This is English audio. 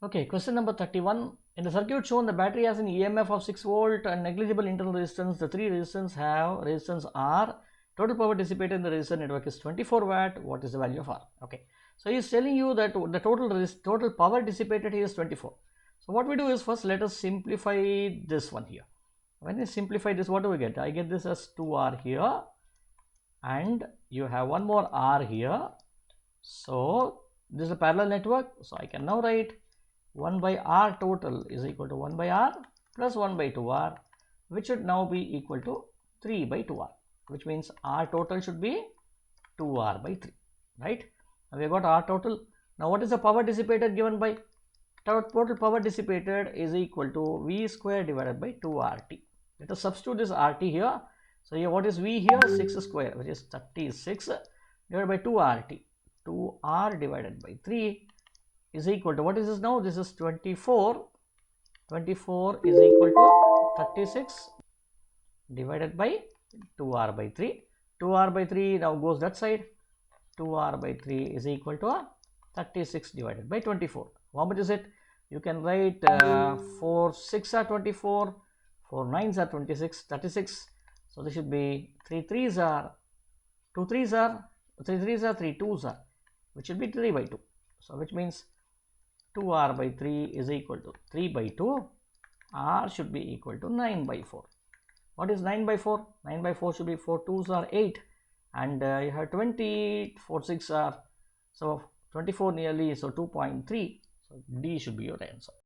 Okay, question number 31. In the circuit shown, the battery has an EMF of 6 volt and negligible internal resistance. The three resistors have resistance R. Total power dissipated in the resistor network is 24 watt. What is the value of R? Okay, so he is telling you that the total power dissipated here is 24. So what we do is, first let us simplify this one here. When you simplify this, what do we get? I get this as 2R here, and you have one more R here. So this is a parallel network. So I can now write 1 by R total is equal to 1 by R plus 1 by 2R, which should now be equal to 3 by 2R, which means R total should be 2R by 3, right? Now we have got R total. Now what is the power dissipated given by? Total power dissipated is equal to V square divided by 2RT. Let us substitute this RT here. So here what is V here? 6 square, which is 36 divided by 2RT. 2R divided by 3 is equal to, what is this now? This is 24. 24 is equal to 36 divided by 2R by 3. 2R by 3 now goes that side. 2R by 3 is equal to 36 divided by 24. How much is it? You can write 4 6 are 24, 4 9s are 26, 36. So this should be 3 3s are 2 3s are 3 3s are 3 2s are, which should be 3 by 2. So which means 2R by 3 is equal to 3 by 2. R should be equal to 9 by 4. What is 9 by 4? 9 by 4 should be 4 2s are 8, and you have 20, 4 6 are, so 24 nearly, so 2.3. So D should be your answer.